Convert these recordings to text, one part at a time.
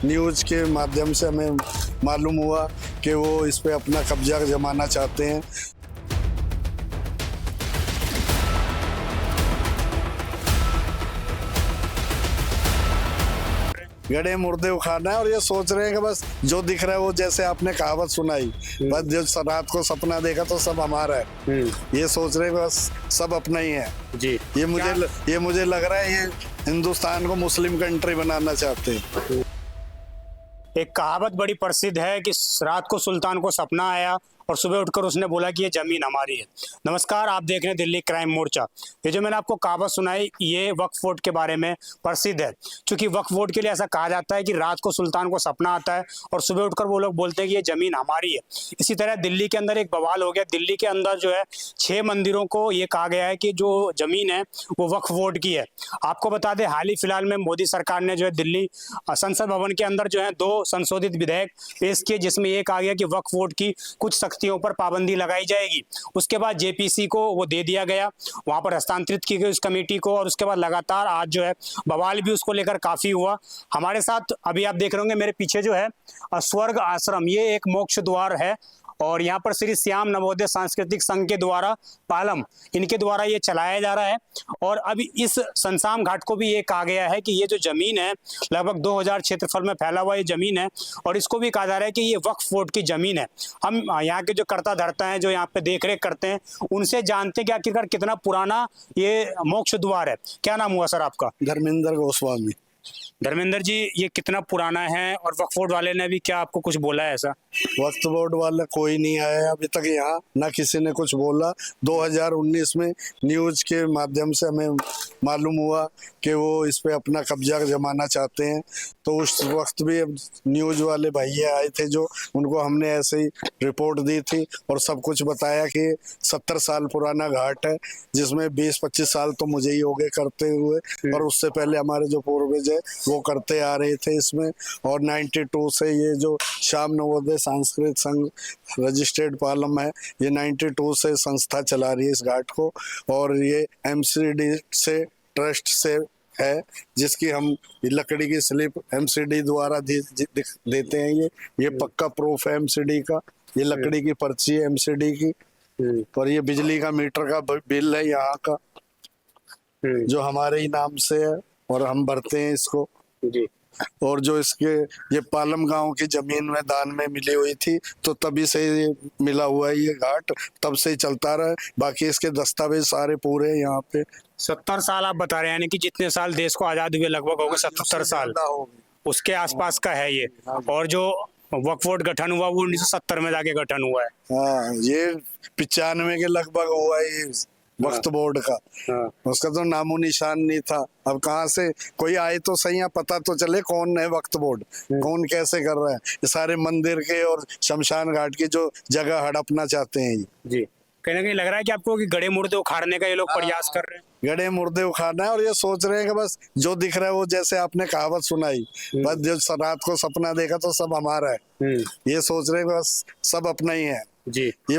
News के माध्यम से हमें मालूम हुआ कि वो इस पे अपना कब्जा जमाना चाहते हैं। गड़े मुर्दे उखाड़ना है और ये सोच रहे हैं कि बस जो दिख रहा है वो, जैसे आपने कहावत सुनाई, बस जो रात को सपना देखा तो सब हमारा है, ये सोच रहे हैं कि बस सब अपना ही है जी। ये मुझे लग रहा है ये हिंदुस्तान को मुस्लिम कंट्री बनाना चाहते हैं। एक कहावत बड़ी प्रसिद्ध है कि रात को सुल्तान को सपना आया और सुबह उठकर उसने बोला कि ये जमीन हमारी है। नमस्कार, आप देख रहे हैं दिल्ली क्राइम मोर्चा। ये जो मैंने आपको कहावत सुनाई ये वक्फ बोर्ड के बारे में प्रसिद्ध है, क्योंकि वक्फ बोर्ड के लिए ऐसा कहा जाता है कि रात को सुल्तान को सपना आता है और सुबह उठकर वो लोग बोलते हैं कि ये जमीन हमारी है। इसी तरह दिल्ली के अंदर एक बवाल हो गया। दिल्ली के अंदर जो है 6 मंदिरों को ये कहा गया है कि जो जमीन है वो वक्फ बोर्ड की है। आपको बता दें, हाल ही फिलहाल में मोदी सरकार ने जो है दिल्ली संसद भवन के अंदर जो है 2 संशोधित विधेयक पेश किए, जिसमें ये कहा गया कि वक्फ बोर्ड की कुछ शक्तियों पर पाबंदी लगाई जाएगी। उसके बाद जेपीसी को वो दे दिया गया, वहां पर हस्तांतरित की गई उस कमेटी को, और उसके बाद लगातार आज जो है बवाल भी उसको लेकर काफी हुआ। हमारे साथ अभी आप देख रहे होंगे मेरे पीछे जो है स्वर्ग आश्रम, ये एक मोक्ष द्वार है और यहाँ पर श्री श्याम नवोदय सांस्कृतिक संघ के द्वारा पालम इनके द्वारा ये चलाया जा रहा है। और अभी इस शमशान घाट को भी ये कहा गया है कि ये जो जमीन है लगभग 2000 क्षेत्रफल में फैला हुआ ये जमीन है, और इसको भी कहा जा रहा है कि ये वक्फ बोर्ड की जमीन है। हम यहाँ के जो कर्ता धर्ता हैं, जो यहाँ पे देख रेख करते हैं, उनसे जानते हैं कि आखिरकार कितना पुराना ये मोक्ष द्वार है। क्या नाम हुआ सर आपका? धर्मेंद्र गोस्वामी। धर्मेंद्र जी, ये कितना पुराना है और वक्फ बोर्ड वाले ने भी क्या आपको कुछ बोला है ऐसा? वक्फ बोर्ड वाला कोई नहीं आया अभी तक यहाँ, ना किसी ने कुछ बोला। 2019 में न्यूज़ के माध्यम से हमें मालूम हुआ कि वो इस पे अपना कब्जा जमाना चाहते हैं, तो उस वक्त भी न्यूज़ वाले भैया आए थे जो, उनको हमने ऐसे ही रिपोर्ट दी थी और सब कुछ बताया कि 70 साल पुराना घाट है, जिसमें 20-25 साल तो मुझे ही हो गए करते हुए, और उससे पहले हमारे जो पूर्वज है वो करते आ रहे थे इसमें। और 92 से ये जो श्याम नवोदय सांस्कृतिक संघ रजिस्टर्ड पालम है, ये 92 से संस्था चला रही है इस घाट को, और ये एमसीडी से ट्रस्ट से है, जिसकी हम लकड़ी की स्लिप एमसीडी द्वारा देते हैं। ये पक्का प्रूफ है एमसीडी का, ये लकड़ी की पर्ची है एमसीडी की, और ये बिजली का मीटर का बिल है यहाँ का, जो हमारे ही नाम से है और हम भरते हैं इसको जी। और जो इसके ये पालम गांव की जमीन में दान में मिली हुई थी, तो तभी से ये मिला हुआ है ये घाट, तब से ही चलता रहा है। बाकी इसके दस्तावेज सारे पूरे हैं यहाँ पे। 70 साल आप बता रहे हैं, यानी कि जितने साल देश को आजाद हुए लगभग हो गए 77 साल, उसके आसपास का है ये। और जो वक्फ बोर्ड गठन हुआ वो 1970 में जाके गठन हुआ है। हाँ, ये 95 के लगभग हुआ है ये वक्फ बोर्ड का। उसका तो नामो निशान नहीं था। अब कहाँ से कोई आए तो सही, यहाँ पता तो चले कौन है वक्फ बोर्ड, कौन कैसे कर रहा है। ये सारे मंदिर के और शमशान घाट की जो जगह हड़पना चाहते हैं जी। कहीं ना कहीं लग रहा है कि आपको कि गड़े मुर्दे उखाड़ने का ये लोग प्रयास कर रहे हैं। गड़े मुर्दे उखाड़ना है और ये सोच रहे हैं कि बस जो दिख रहा है वो, जैसे आपने कहावत सुनाई, बस जो रात को सपना देखा तो सब हमारा है, ये सोच रहे हैं बस सब अपना ही है जी। ये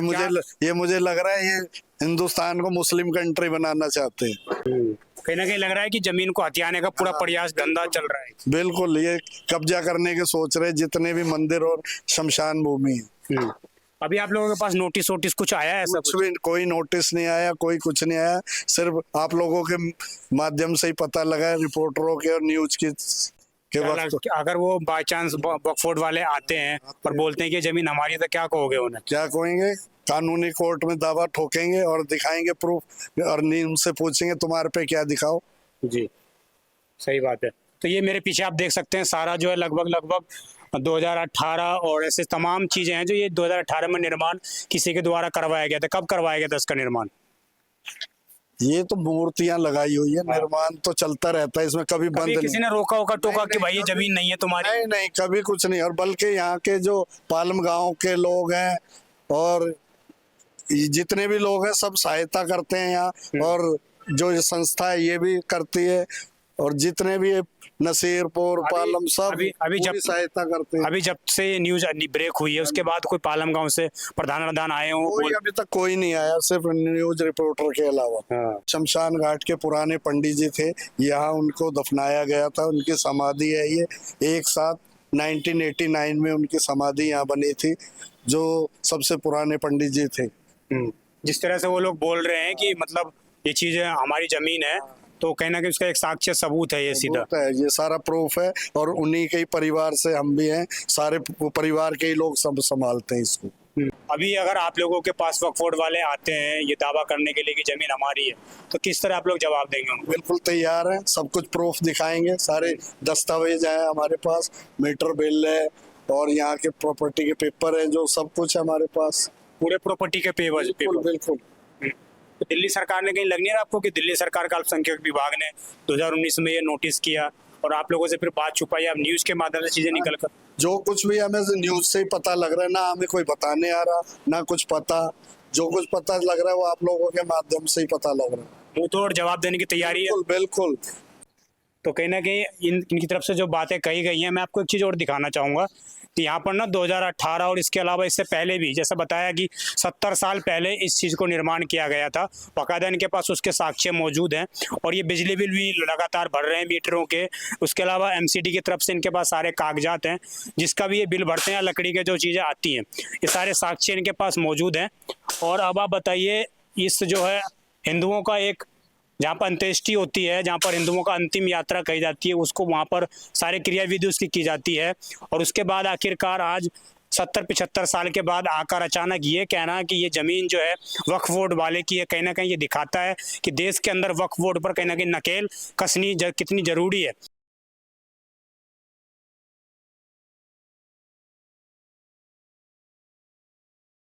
मुझे लग रहा है ये हिंदुस्तान को मुस्लिम कंट्री बनाना चाहते हैं। कहीं ना कहीं लग रहा है कि जमीन को हथियाने का पूरा प्रयास धंधा चल रहा है। बिल्कुल, ये कब्जा करने के सोच रहे जितने भी मंदिर और शमशान भूमि है। अभी आप लोगों के पास नोटिस वोटिस कुछ आया है? कुछ भी कोई नोटिस नहीं आया, कोई कुछ नहीं आया। सिर्फ आप लोगों के माध्यम से ही पता लगा है, रिपोर्टरों के और न्यूज के वक्त। अगर वो बाय चांस वक्फ बोर्ड वाले आते हैं और बोलते हैं कि जमीन हमारी है, तो क्या कहोगे उन्हें? क्या कहेंगे? कानूनी कोर्ट में दावा ठोकेंगे और दिखाएंगे प्रूफ, और उनसे पूछेंगे तुम्हारे पे क्या दिखाओ। जी, सही बात है। तो ये मेरे पीछे आप देख सकते हैं सारा जो है लगभग 2018 और ऐसे तमाम चीजें हैं जो ये 2018 में निर्माण किसी के द्वारा करवाया गया था। कब करवाया गया था इसका निर्माण? ये तो मूर्तियां लगाई हुई है, निर्माण तो चलता रहता है इसमें, कभी बंद नहीं। किसी ने रोका होगा, टोका कि भाई ये जमीन नहीं है तुम्हारी? नहीं, कभी कुछ नहीं। और बल्कि यहाँ के जो पालम गांव के लोग हैं और जितने भी लोग हैं सब सहायता करते हैं यहाँ, और जो ये संस्था है ये भी करती है, और जितने भी नसीरपुर पालम सब अभी जब सहायता करते हैं। अभी जब से ये न्यूज ब्रेक हुई है उसके बाद कोई पालम गांव से प्रधान आए हों? कोई अभी तक कोई नहीं आया, सिर्फ न्यूज रिपोर्टर के अलावा। शमशान घाट के पुराने पंडित जी थे यहाँ, उनको दफनाया गया था, उनकी समाधि है ये। एक साथ 1989 में उनकी समाधि यहाँ बनी थी, जो सबसे पुराने पंडित जी थे। जिस तरह से वो लोग बोल रहे हैं कि मतलब ये चीज हमारी जमीन है, तो कहीं ना कहीं उसका एक साक्ष्य सबूत है ये सीधा। होता है, ये सारा प्रूफ है, और उन्हीं के ही परिवार से हम भी हैं, सारे परिवार के ही लोग सब संभालते हैं इसको। अभी अगर आप लोगों के पास वक्फ बोर्ड वाले आते हैं ये दावा करने के लिए कि जमीन हमारी है, तो किस तरह आप लोग जवाब देंगे उनको? बिल्कुल तैयार है, सब कुछ प्रूफ दिखाएंगे, सारे दस्तावेज हैं हमारे पास, मीटर बिल है और यहाँ के प्रॉपर्टी के पेपर है, जो सब कुछ है हमारे पास। पूरे प्रॉपर्टी के पेपर? बिल्कुल। तो दिल्ली सरकार ने कहीं लग नहीं रहा आपको कि दिल्ली सरकार का अल्पसंख्यक विभाग ने 2019 में ये नोटिस किया और आप लोगों से फिर बात छुपाई, अब न्यूज के माध्यम से चीजें निकल कर? जो कुछ भी हमें न्यूज से ही पता लग रहा है, ना हमें कोई बताने आ रहा, ना कुछ पता, जो कुछ पता लग रहा है वो आप लोगों के माध्यम से ही पता लग रहा है। मुंह तोड़ जवाब देने की तैयारी है? बिल्कुल। तो कहीं ना कहीं इनकी तरफ से जो बातें कही गई हैं, मैं आपको एक चीज़ और दिखाना चाहूँगा कि यहाँ पर ना 2018 और इसके अलावा इससे पहले भी, जैसा बताया कि 70 साल पहले इस चीज़ को निर्माण किया गया था, बाकायदा इनके पास उसके साक्ष्य मौजूद हैं, और ये बिजली बिल भी लगातार भर रहे हैं मीटरों के। उसके अलावा एमसीडी की तरफ से इनके पास सारे कागजात हैं, जिसका भी ये बिल भरते हैं, लकड़ी के जो चीज़ें आती हैं, ये सारे साक्ष्य इनके पास मौजूद हैं। और अब आप बताइए, इस जो है हिंदुओं का एक, जहाँ पर अंत्येष्टि होती है, जहाँ पर हिंदुओं का अंतिम यात्रा कही जाती है, उसको वहाँ पर सारे क्रियाविधि उसकी की जाती है, और उसके बाद आखिरकार आज 70-75 साल के बाद आकर अचानक ये कहना कि ये ज़मीन जो है वक्फ बोर्ड वाले की है, कहीं ना कहीं ये दिखाता है कि देश के अंदर वक्फ बोर्ड पर कहीं ना कहीं नकेल कसनी कितनी ज़रूरी है।